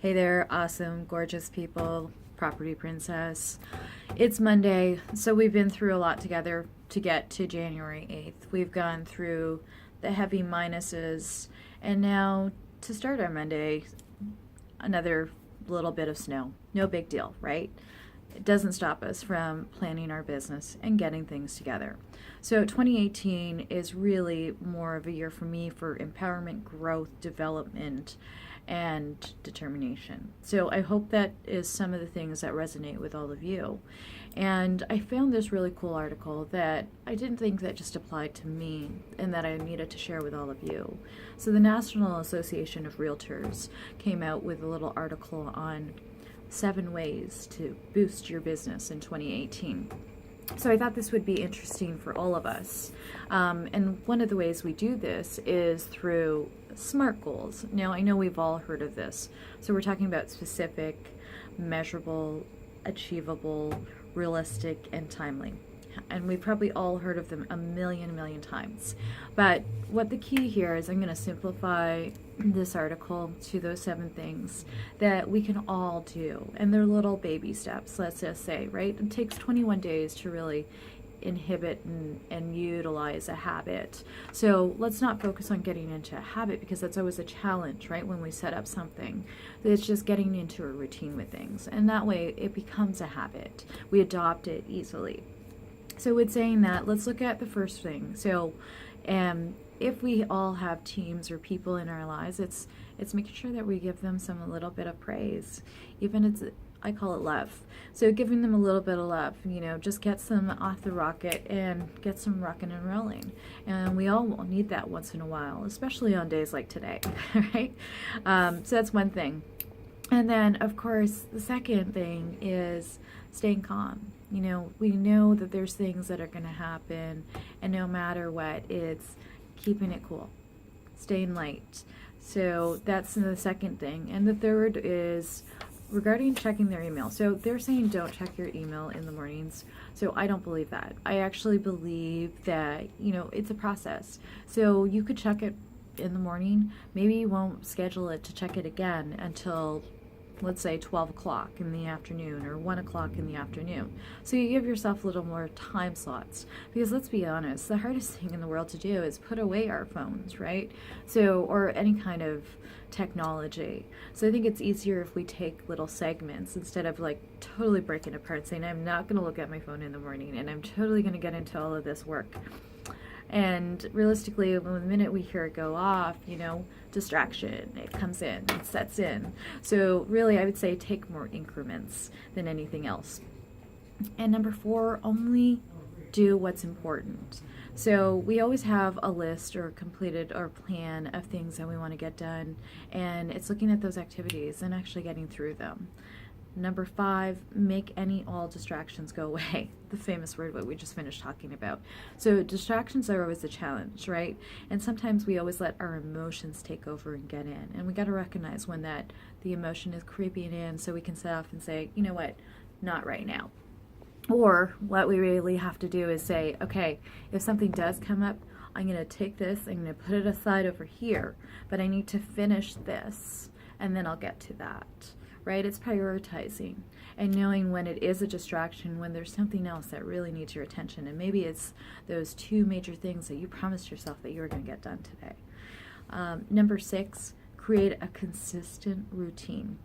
Hey there, awesome, gorgeous people, property princess. It's Monday, so we've been through a lot together to get to January 8th. We've gone through the heavy minuses, and now to start our Monday, another little bit of snow. No big deal, right? It doesn't stop us from planning our business and getting things together. So 2018 is really more of a year for me for empowerment, growth, development, and determination. So I hope that is some of the things that resonate with all of you. And I found this really cool article that I didn't think that just applied to me and that I needed to share with all of you. So the National Association of Realtors came out with a little article on 7 ways to boost your business in 2018. So I thought this would be interesting for all of us. And one of the ways we do this is through SMART goals. Now, I know we've all heard of this. So we're talking about specific, measurable, achievable, realistic, and timely. And we've probably all heard of them a million times. But what the key here is, I'm going to simplify this article to those 7 things that we can all do. And they're little baby steps, let's just say, right? It takes 21 days to really inhibit and utilize a habit. So let's not focus on getting into a habit, because that's always a challenge, right? When we set up something, it's just getting into a routine with things. And that way it becomes a habit. We adopt it easily. So with saying that, let's look at the first thing. So if we all have teams or people in our lives, it's making sure that we give them a little bit of praise. Even I call it love. So giving them a little bit of love, just gets them off the rocket and gets them rocking and rolling. And we all need that once in a while, especially on days like today, right? So that's one thing. And then, of course, the second thing is staying calm. We know that there's things that are going to happen, and no matter what, it's keeping it cool, staying light. So that's the second thing. And the third is regarding checking their email. So they're saying don't check your email in the mornings. So I don't believe that. I actually believe that, it's a process. So you could check it in the morning. Maybe you won't schedule it to check it again until, let's say, 12 o'clock in the afternoon or 1 o'clock in the afternoon. So you give yourself a little more time slots, because let's be honest, the hardest thing in the world to do is put away our phones, right? So, or any kind of technology. So I think it's easier if we take little segments instead of totally breaking apart, saying I'm not going to look at my phone in the morning and I'm totally going to get into all of this work. And realistically, the minute we hear it go off, distraction, it comes in, it sets in. So really, I would say take more increments than anything else. And number 4, only do what's important. So we always have a list or completed or plan of things that we want to get done, and it's looking at those activities and actually getting through them. Number 5, make all distractions go away. The famous word what we just finished talking about. So distractions are always a challenge, right? And sometimes we always let our emotions take over and get in. And we got to recognize when the emotion is creeping in, so we can set off and say, you know what, not right now. Or what we really have to do is say, okay, if something does come up, I'm going to take this, I'm going to put it aside over here, but I need to finish this, and then I'll get to that. Right? It's prioritizing and knowing when it is a distraction, when there's something else that really needs your attention. And maybe it's those 2 major things that you promised yourself that you were going to get done today. Number 6, create a consistent routine.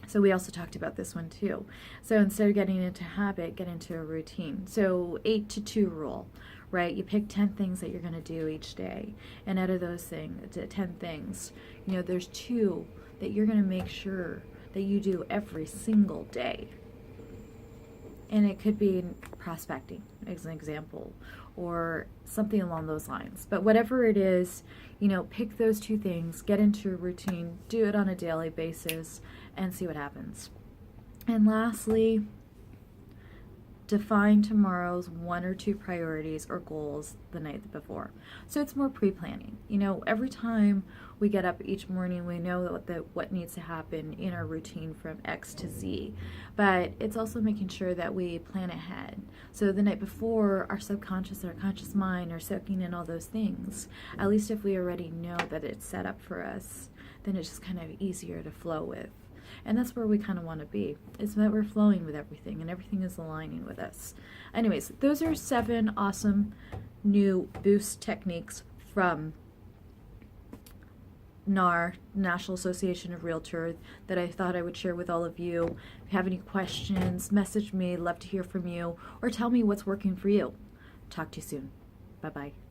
So we also talked about this one too. So instead of getting into habit, get into a routine. So 8-2 rule, right? You pick 10 things that you're going to do each day. And out of those 10 things, there's 2 that you're going to make sure that you do every single day. And it could be prospecting, as an example, or something along those lines. But whatever it is, pick those 2 things, get into a routine, do it on a daily basis, and see what happens. And lastly, define tomorrow's 1 or 2 priorities or goals the night before. So it's more pre-planning. Every time we get up each morning, we know what needs to happen in our routine from X to Z. But it's also making sure that we plan ahead. So the night before, our subconscious and our conscious mind are soaking in all those things. At least if we already know that it's set up for us, then it's just kind of easier to flow with. And that's where we kind of want to be. It's that we're flowing with everything and everything is aligning with us. Anyways, those are 7 awesome new boost techniques from NAR, National Association of Realtors, that I thought I would share with all of you. If you have any questions, message me. Love to hear from you, or tell me what's working for you. Talk to you soon. Bye-bye.